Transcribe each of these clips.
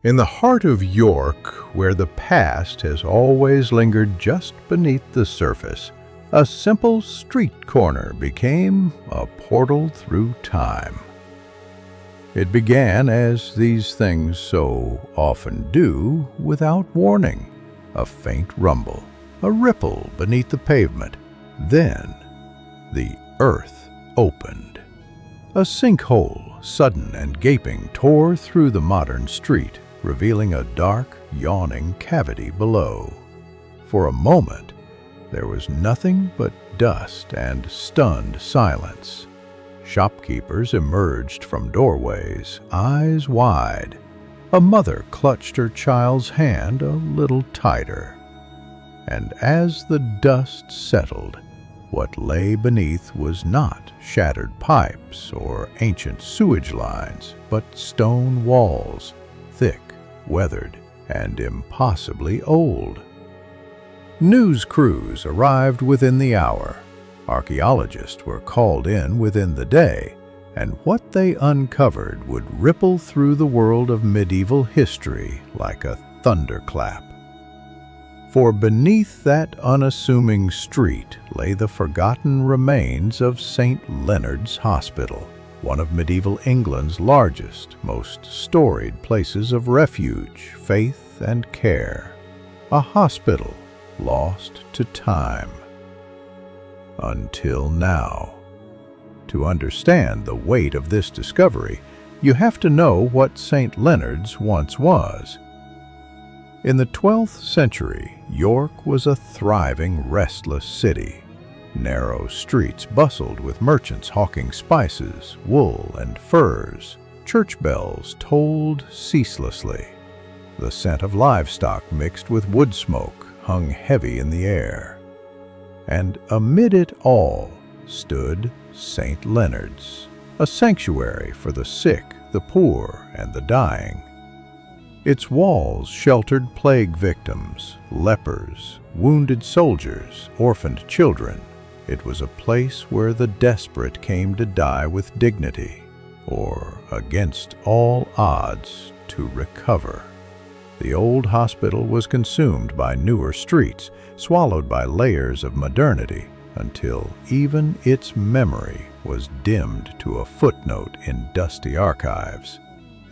In the heart of York, where the past has always lingered just beneath the surface, a simple street corner became a portal through time. It began, as these things so often do, without warning. A faint rumble, a ripple beneath the pavement. Then the earth opened. A sinkhole, sudden and gaping, tore through the modern street, revealing a dark, yawning cavity below. For a moment, there was nothing but dust and stunned silence. Shopkeepers emerged from doorways, eyes wide. A mother clutched her child's hand a little tighter. And as the dust settled, what lay beneath was not shattered pipes or ancient sewage lines, but stone walls, thick, weathered, and impossibly old. News crews arrived within the hour. Archaeologists were called in within the day, and what they uncovered would ripple through the world of medieval history like a thunderclap. For beneath that unassuming street lay the forgotten remains of St. Leonard's Hospital, one of medieval England's largest, most storied places of refuge, faith, and care. A hospital lost to time. Until now. To understand the weight of this discovery, you have to know what St. Leonard's once was. In the 12th century, York was a thriving, restless city. Narrow streets bustled with merchants hawking spices, wool, and furs. Church bells tolled ceaselessly. The scent of livestock mixed with wood smoke hung heavy in the air. And amid it all stood St. Leonard's, a sanctuary for the sick, the poor, and the dying. Its walls sheltered plague victims, lepers, wounded soldiers, orphaned children. It was a place where the desperate came to die with dignity, or against all odds to recover. The old hospital was consumed by newer streets, swallowed by layers of modernity, until even its memory was dimmed to a footnote in dusty archives.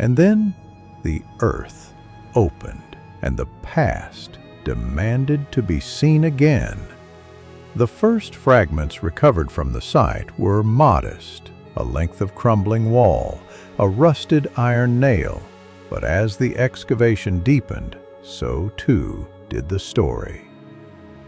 And then the earth opened, and the past demanded to be seen again. The first fragments recovered from the site were modest, a length of crumbling wall, a rusted iron nail. But as the excavation deepened, so too did the story.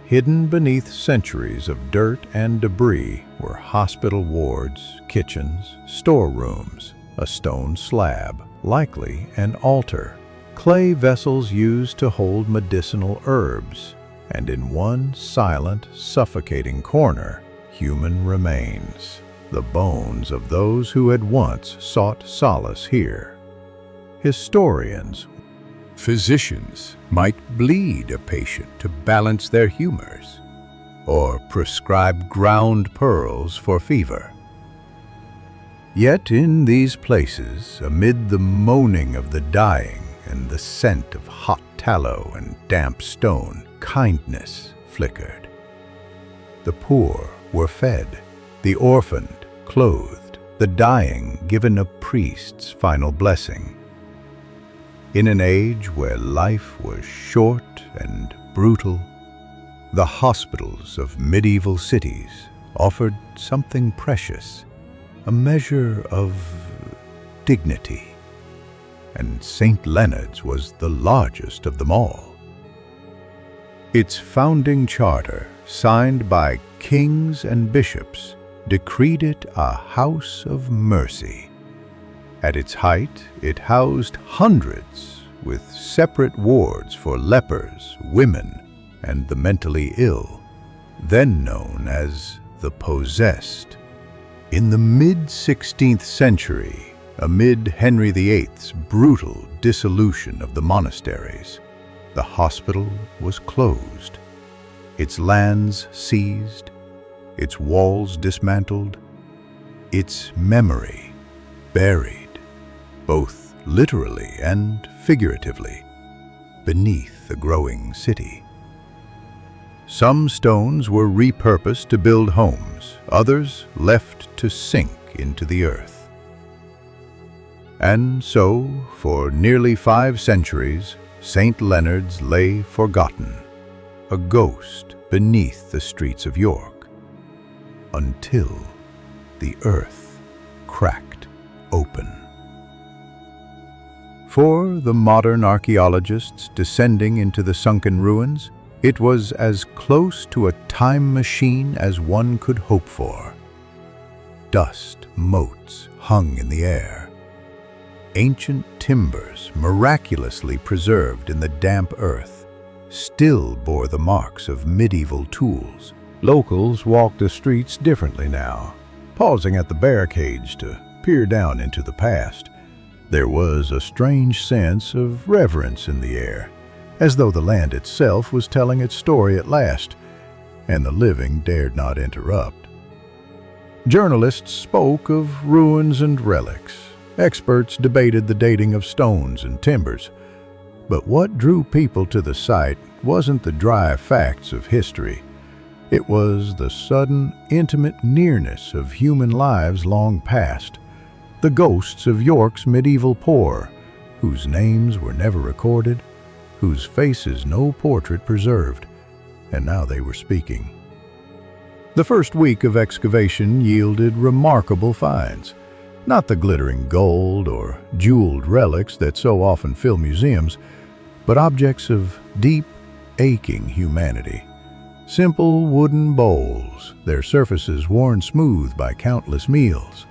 Hidden beneath centuries of dirt and debris were hospital wards, kitchens, storerooms, a stone slab, likely an altar, clay vessels used to hold medicinal herbs, and in one silent, suffocating corner, human remains, the bones of those who had once sought solace here. Historians, physicians might bleed a patient to balance their humors, or prescribe ground pearls for fever. Yet in these places, amid the moaning of the dying and the scent of hot tallow and damp stone, kindness flickered. The poor were fed, the orphaned clothed, the dying given a priest's final blessing. In an age where life was short and brutal, the hospitals of medieval cities offered something precious, a measure of dignity. And St. Leonard's was the largest of them all. Its founding charter, signed by kings and bishops, decreed it a house of mercy. At its height, it housed hundreds, with separate wards for lepers, women, and the mentally ill, then known as the possessed. In the mid-16th century, amid Henry VIII's brutal dissolution of the monasteries, the hospital was closed, its lands seized, its walls dismantled, its memory buried, both literally and figuratively, beneath the growing city. Some stones were repurposed to build homes, others left to sink into the earth. And so, for nearly 5 centuries, St. Leonard's lay forgotten, a ghost beneath the streets of York, until the earth cracked open. For the modern archaeologists descending into the sunken ruins, it was as close to a time machine as one could hope for. Dust motes hung in the air. Ancient timbers, miraculously preserved in the damp earth, still bore the marks of medieval tools. Locals walked the streets differently now, pausing at the barricades to peer down into the past. There was a strange sense of reverence in the air, as though the land itself was telling its story at last, and the living dared not interrupt. Journalists spoke of ruins and relics. Experts debated the dating of stones and timbers. But what drew people to the site wasn't the dry facts of history. It was the sudden, intimate nearness of human lives long past, the ghosts of York's medieval poor, whose names were never recorded, whose faces no portrait preserved, and now they were speaking. The first week of excavation yielded remarkable finds, not the glittering gold or jeweled relics that so often fill museums, but objects of deep, aching humanity. Simple wooden bowls, their surfaces worn smooth by countless meals.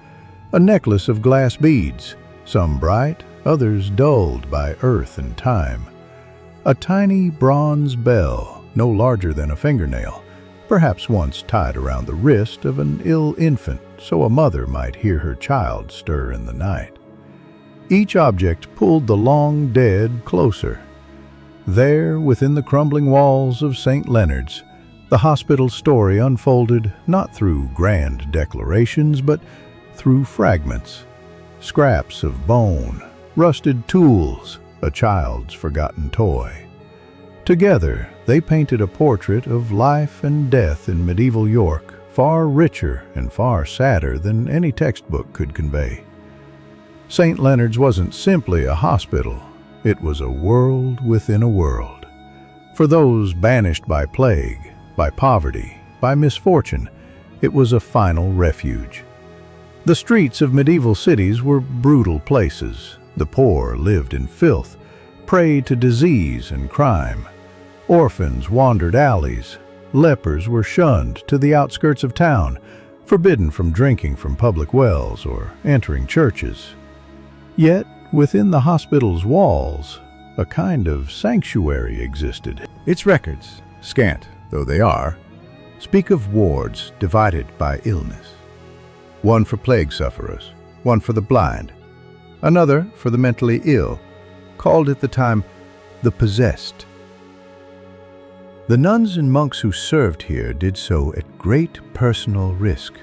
A necklace of glass beads, some bright, others dulled by earth and time. A tiny bronze bell, no larger than a fingernail, perhaps once tied around the wrist of an ill infant so a mother might hear her child stir in the night. Each object pulled the long dead closer. There, within the crumbling walls of St. Leonard's, the hospital's story unfolded not through grand declarations, but through fragments, scraps of bone, rusted tools, a child's forgotten toy. Together, they painted a portrait of life and death in medieval York, far richer and far sadder than any textbook could convey. St. Leonard's wasn't simply a hospital, it was a world within a world. For those banished by plague, by poverty, by misfortune, it was a final refuge. The streets of medieval cities were brutal places. The poor lived in filth, prey to disease and crime. Orphans wandered alleys. Lepers were shunned to the outskirts of town, forbidden from drinking from public wells or entering churches. Yet, within the hospital's walls, a kind of sanctuary existed. Its records, scant though they are, speak of wards divided by illness. One for plague sufferers, one for the blind, another for the mentally ill, called at the time the possessed. The nuns and monks who served here did so at great personal risk,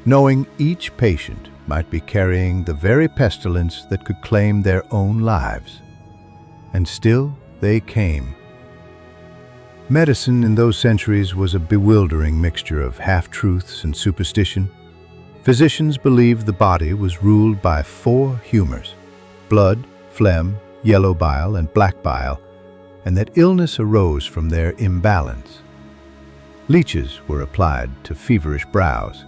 knowing each patient might be carrying the very pestilence that could claim their own lives. And still they came. Medicine in those centuries was a bewildering mixture of half-truths and superstition. Physicians believed the body was ruled by 4 humors: blood, phlegm, yellow bile, and black bile, and that illness arose from their imbalance. Leeches were applied to feverish brows.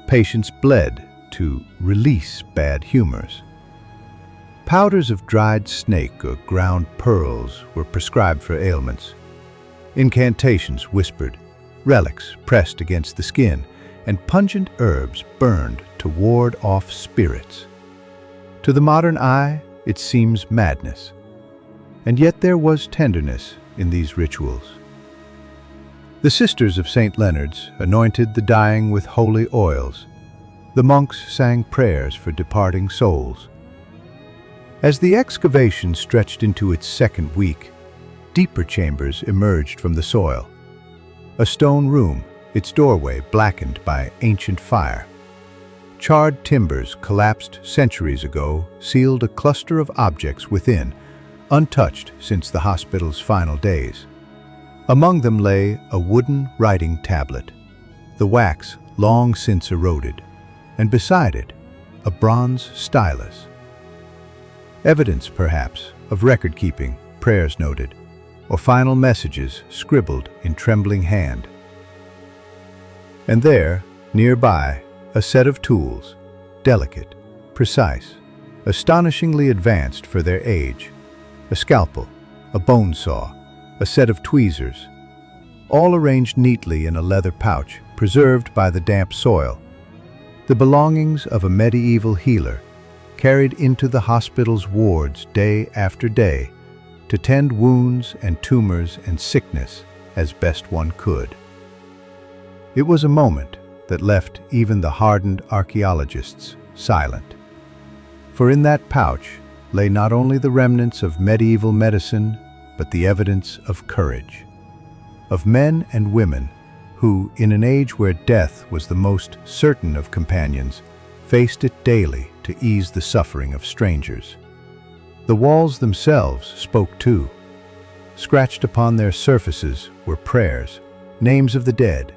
Patients bled to release bad humors. Powders of dried snake or ground pearls were prescribed for ailments. Incantations whispered, relics pressed against the skin, and pungent herbs burned to ward off spirits. To the modern eye, it seems madness. And yet there was tenderness in these rituals. The sisters of St. Leonard's anointed the dying with holy oils. The monks sang prayers for departing souls. As the excavation stretched into its second week, deeper chambers emerged from the soil. A stone room, its doorway blackened by ancient fire. Charred timbers collapsed centuries ago sealed a cluster of objects within, untouched since the hospital's final days. Among them lay a wooden writing tablet, the wax long since eroded, and beside it, a bronze stylus. Evidence, perhaps, of record-keeping, prayers noted, or final messages scribbled in trembling hand. And there, nearby, a set of tools, delicate, precise, astonishingly advanced for their age. A scalpel, a bone saw, a set of tweezers, all arranged neatly in a leather pouch, preserved by the damp soil. The belongings of a medieval healer, carried into the hospital's wards day after day, to tend wounds and tumors and sickness as best one could. It was a moment that left even the hardened archaeologists silent. For in that pouch lay not only the remnants of medieval medicine, but the evidence of courage, of men and women who, in an age where death was the most certain of companions, faced it daily to ease the suffering of strangers. The walls themselves spoke too. Scratched upon their surfaces were prayers, names of the dead,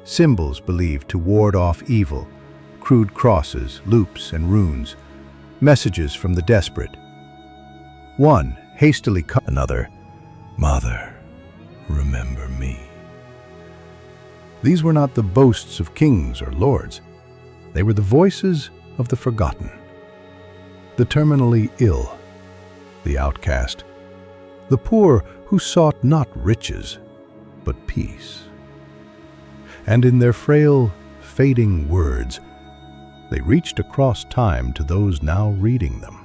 symbols believed to ward off evil, crude crosses, loops, and runes, messages from the desperate. One hastily cut another, "Mother, remember me." These were not the boasts of kings or lords. They were the voices of the forgotten, the terminally ill, the outcast, the poor who sought not riches, but peace. And in their frail, fading words, they reached across time to those now reading them.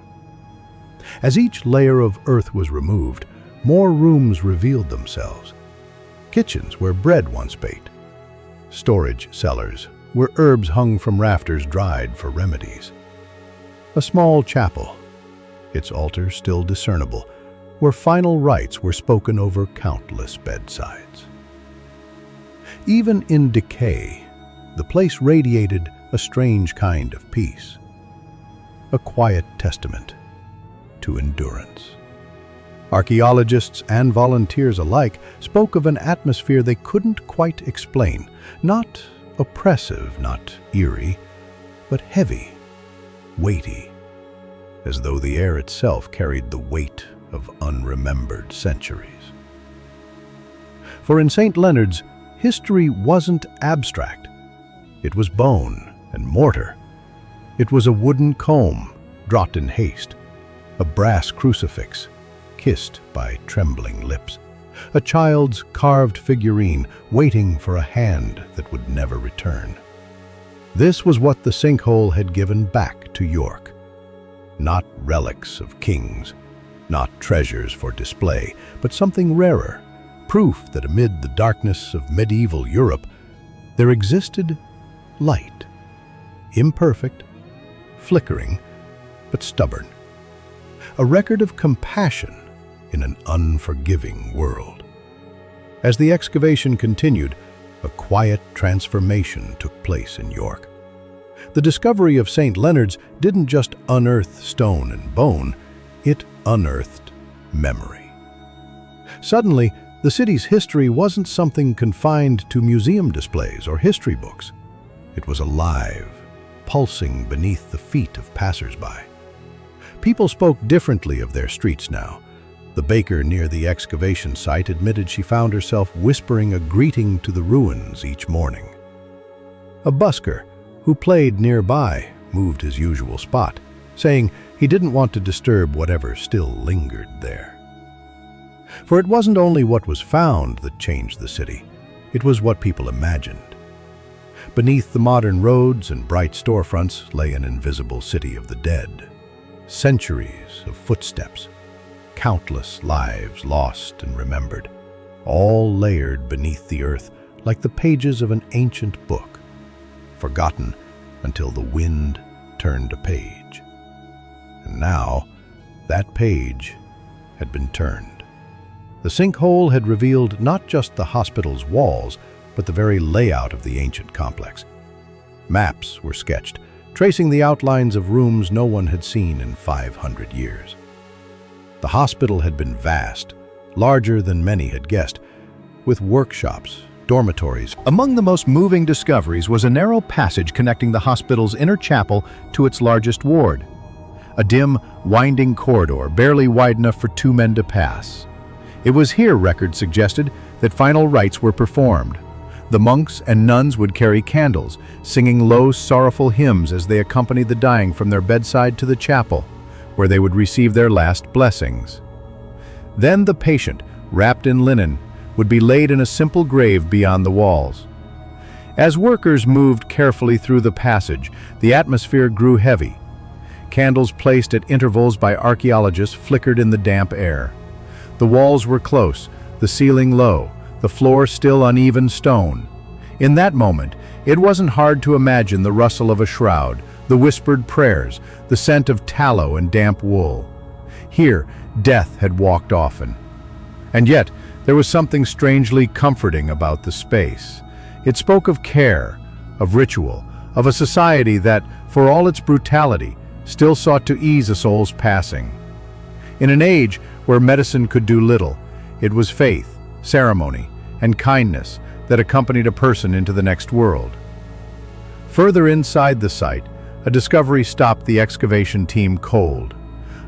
As each layer of earth was removed, more rooms revealed themselves. Kitchens where bread once baked, storage cellars where herbs hung from rafters dried for remedies. A small chapel, its altar still discernible, where final rites were spoken over countless bedsides. Even in decay, the place radiated a strange kind of peace, a quiet testament to endurance. Archaeologists and volunteers alike spoke of an atmosphere they couldn't quite explain, not oppressive, not eerie, but heavy, weighty, as though the air itself carried the weight of unremembered centuries. For in St. Leonard's, history wasn't abstract. It was bone and mortar. It was a wooden comb, dropped in haste, a brass crucifix, kissed by trembling lips, a child's carved figurine waiting for a hand that would never return. This was what the Sinkhole had given back to York. Not relics of kings, not treasures for display, but something rarer, proof that amid the darkness of medieval Europe, there existed light, imperfect, flickering, but stubborn. A record of compassion in an unforgiving world. As the excavation continued, a quiet transformation took place in York. The discovery of St. Leonard's didn't just unearth stone and bone, it unearthed memory. Suddenly, the city's history wasn't something confined to museum displays or history books. It was alive, pulsing beneath the feet of passers-by. People spoke differently of their streets now. The baker near the excavation site admitted she found herself whispering a greeting to the ruins each morning. A busker who played nearby moved his usual spot, saying he didn't want to disturb whatever still lingered there. For it wasn't only what was found that changed the city, it was what people imagined. Beneath the modern roads and bright storefronts lay an invisible city of the dead. Centuries of footsteps, countless lives lost and remembered, all layered beneath the earth like the pages of an ancient book, forgotten until the wind turned a page. And now, that page had been turned. The Sinkhole had revealed not just the hospital's walls, but the very layout of the ancient complex. Maps were sketched, tracing the outlines of rooms no one had seen in 500 years. The hospital had been vast, larger than many had guessed, with workshops, dormitories. Among the most moving discoveries was a narrow passage connecting the hospital's inner chapel to its largest ward. A dim, winding corridor, barely wide enough for two men to pass. It was here, records suggested, that final rites were performed. The monks and nuns would carry candles, singing low, sorrowful hymns as they accompanied the dying from their bedside to the chapel, where they would receive their last blessings. Then the patient, wrapped in linen, would be laid in a simple grave beyond the walls. As workers moved carefully through the passage, the atmosphere grew heavy. Candles placed at intervals by archaeologists flickered in the damp air. The walls were close, the ceiling low, the floor still uneven stone. In that moment, it wasn't hard to imagine the rustle of a shroud, the whispered prayers, the scent of tallow and damp wool. Here, death had walked often. And yet, there was something strangely comforting about the space. It spoke of care, of ritual, of a society that, for all its brutality, still sought to ease a soul's passing. In an age where medicine could do little, it was faith, ceremony, and kindness that accompanied a person into the next world. Further inside the site, a discovery stopped the excavation team cold.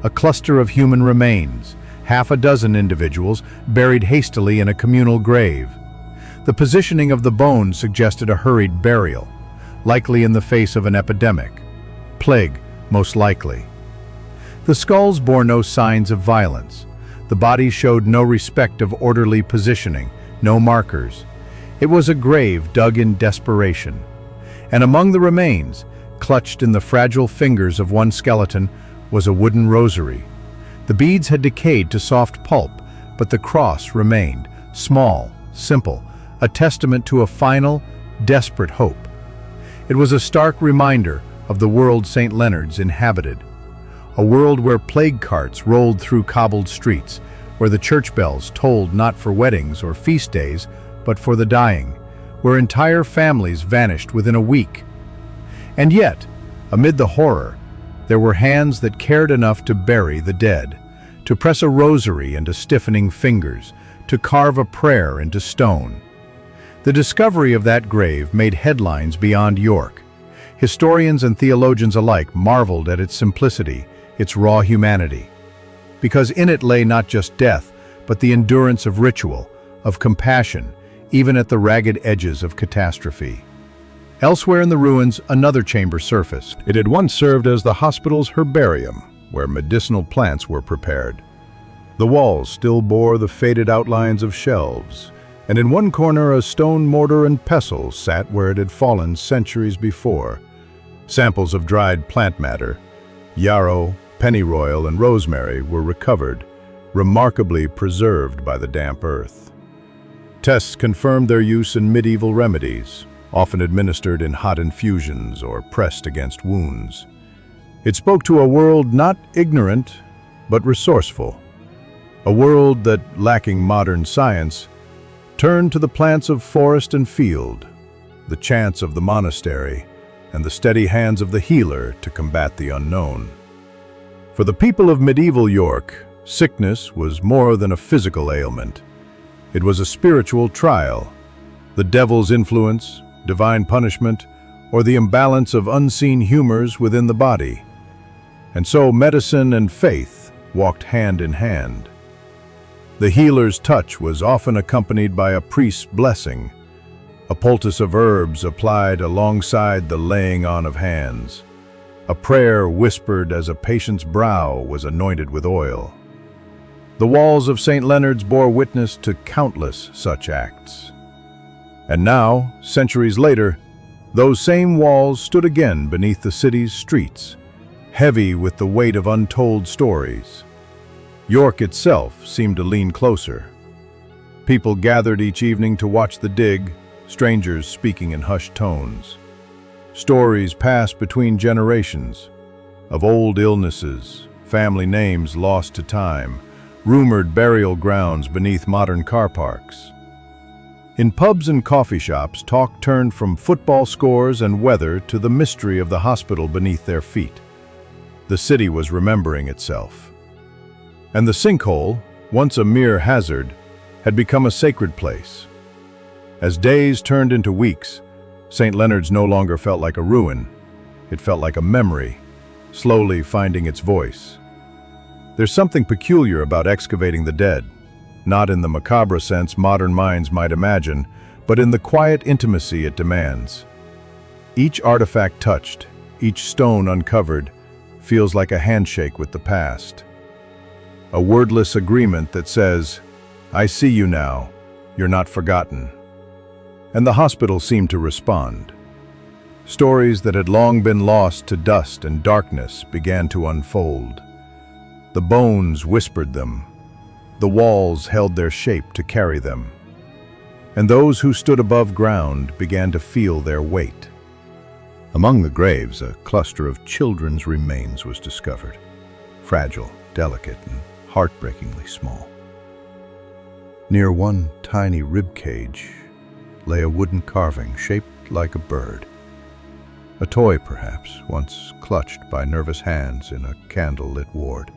A cluster of human remains, half a dozen individuals buried hastily in a communal grave. The positioning of the bones suggested a hurried burial, likely in the face of an epidemic. Plague, most likely. The skulls bore no signs of violence. The bodies showed no respect of orderly positioning, no markers. It was a grave dug in desperation. And among the remains, clutched in the fragile fingers of one skeleton, was a wooden rosary. The beads had decayed to soft pulp, but the cross remained, small, simple, a testament to a final, desperate hope. It was a stark reminder of the world St. Leonard's inhabited. A world where plague carts rolled through cobbled streets, where the church bells tolled not for weddings or feast days, but for the dying, where entire families vanished within a week. And yet, amid the horror, there were hands that cared enough to bury the dead, to press a rosary into stiffening fingers, to carve a prayer into stone. The discovery of that grave made headlines beyond York. Historians and theologians alike marveled at its simplicity, its raw humanity, because in it lay not just death, but the endurance of ritual, of compassion, even at the ragged edges of catastrophe. Elsewhere in the ruins, another chamber surfaced. It had once served as the hospital's herbarium, where medicinal plants were prepared. The walls still bore the faded outlines of shelves, and in one corner a stone mortar and pestle sat where it had fallen centuries before. Samples of dried plant matter, yarrow, pennyroyal, and rosemary were recovered, remarkably preserved by the damp earth. Tests confirmed their use in medieval remedies, often administered in hot infusions or pressed against wounds. It spoke to a world not ignorant, but resourceful. A world that, lacking modern science, turned to the plants of forest and field, the chants of the monastery, and the steady hands of the healer to combat the unknown. For the people of medieval York, sickness was more than a physical ailment. It was a spiritual trial, the devil's influence, divine punishment, or the imbalance of unseen humors within the body. And so medicine and faith walked hand in hand. The healer's touch was often accompanied by a priest's blessing, a poultice of herbs applied alongside the laying on of hands, a prayer whispered as a patient's brow was anointed with oil. The walls of St. Leonard's bore witness to countless such acts. And now, centuries later, those same walls stood again beneath the city's streets, heavy with the weight of untold stories. York itself seemed to lean closer. People gathered each evening to watch the dig, strangers speaking in hushed tones. Stories passed between generations of old illnesses, family names lost to time, rumored burial grounds beneath modern car parks. In pubs and coffee shops, talk turned from football scores and weather to the mystery of the hospital beneath their feet. The city was remembering itself. And the sinkhole, once a mere hazard, had become a sacred place. As days turned into weeks, St. Leonard's no longer felt like a ruin. It felt like a memory, slowly finding its voice. There's something peculiar about excavating the dead, not in the macabre sense modern minds might imagine, but in the quiet intimacy it demands. Each artifact touched, each stone uncovered, feels like a handshake with the past. A wordless agreement that says, "I see you now, you're not forgotten." And the hospital seemed to respond. Stories that had long been lost to dust and darkness began to unfold. The bones whispered them. The walls held their shape to carry them. And those who stood above ground began to feel their weight. Among the graves, a cluster of children's remains was discovered, fragile, delicate, and heartbreakingly small. Near one tiny rib cage lay a wooden carving shaped like a bird. A toy, perhaps, once clutched by nervous hands in a candle-lit ward.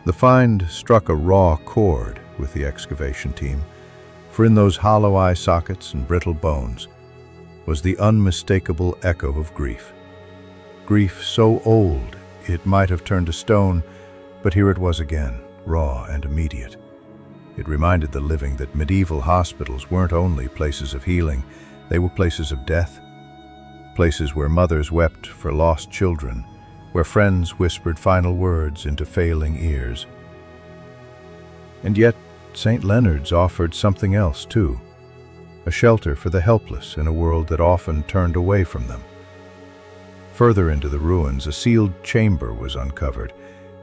The find struck a raw chord with the excavation team, for in those hollow eye sockets and brittle bones was the unmistakable echo of grief. Grief so old it might have turned to stone, but here it was again, raw and immediate. It reminded the living that medieval hospitals weren't only places of healing, they were places of death. Places where mothers wept for lost children, where friends whispered final words into failing ears. And yet, St. Leonard's offered something else too, a shelter for the helpless in a world that often turned away from them. Further into the ruins, a sealed chamber was uncovered.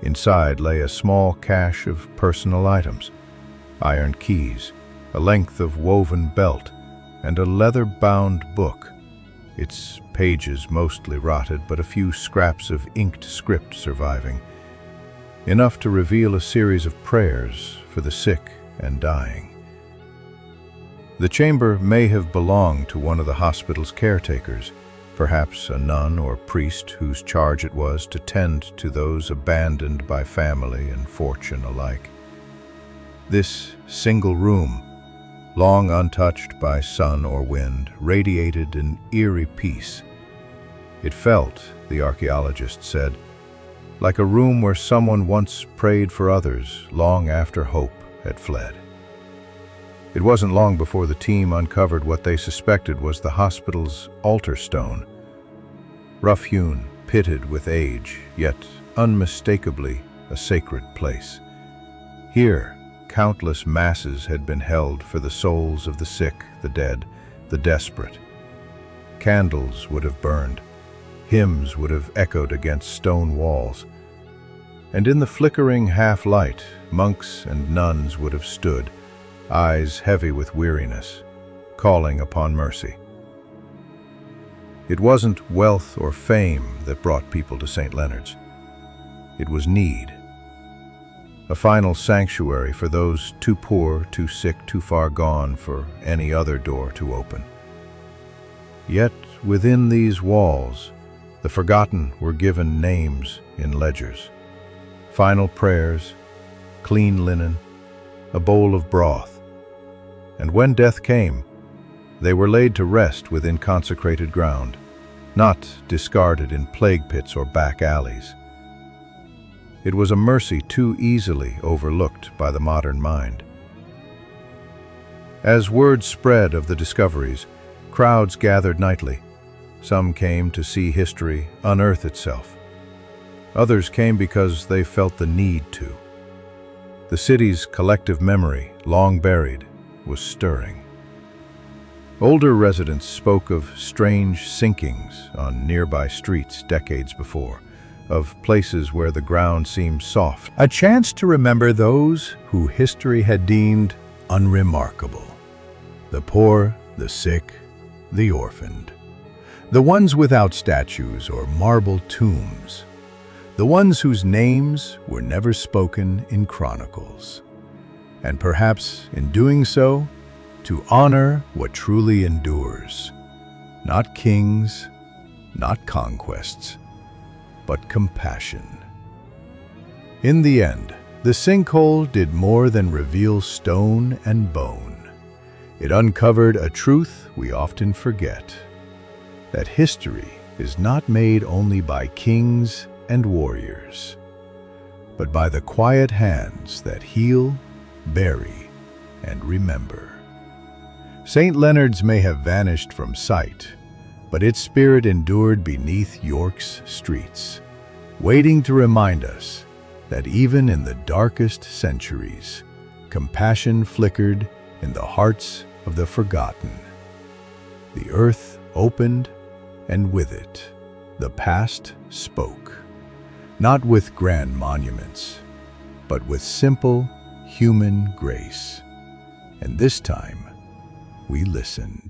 Inside lay a small cache of personal items, iron keys, a length of woven belt, and a leather-bound book. Its pages mostly rotted, but a few scraps of inked script surviving, enough to reveal a series of prayers for the sick and dying. The chamber may have belonged to one of the hospital's caretakers, perhaps a nun or priest whose charge it was to tend to those abandoned by family and fortune alike. This single room, long untouched by sun or wind, radiated an eerie peace. It felt, the archaeologist said, like a room where someone once prayed for others long after hope had fled. It wasn't long before the team uncovered what they suspected was the hospital's altar stone. Rough-hewn, pitted with age, yet unmistakably a sacred place. Here, countless masses had been held for the souls of the sick, the dead, the desperate. Candles would have burned. Hymns would have echoed against stone walls. And in the flickering half-light, monks and nuns would have stood, eyes heavy with weariness, calling upon mercy. It wasn't wealth or fame that brought people to St. Leonard's. It was need. A final sanctuary for those too poor, too sick, too far gone for any other door to open. Yet within these walls, the forgotten were given names in ledgers. Final prayers, clean linen, a bowl of broth. And when death came, they were laid to rest within consecrated ground, not discarded in plague pits or back alleys. It was a mercy too easily overlooked by the modern mind. As word spread of the discoveries, crowds gathered nightly. Some came to see history unearth itself. Others came because they felt the need to. The city's collective memory, long buried, was stirring. Older residents spoke of strange sinkings on nearby streets decades before, of places where the ground seemed soft. A chance to remember those who history had deemed unremarkable. The poor, the sick, the orphaned. The ones without statues or marble tombs. The ones whose names were never spoken in chronicles. And perhaps, in doing so, to honor what truly endures, not kings, not conquests, but compassion. In the end, the sinkhole did more than reveal stone and bone. It uncovered a truth we often forget, that history is not made only by kings and warriors, but by the quiet hands that heal, bury, and remember. St. Leonard's may have vanished from sight, but its spirit endured beneath York's streets, waiting to remind us that even in the darkest centuries, compassion flickered in the hearts of the forgotten. The earth opened, and with it, the past spoke, not with grand monuments, but with simple human grace. And this time, we listened.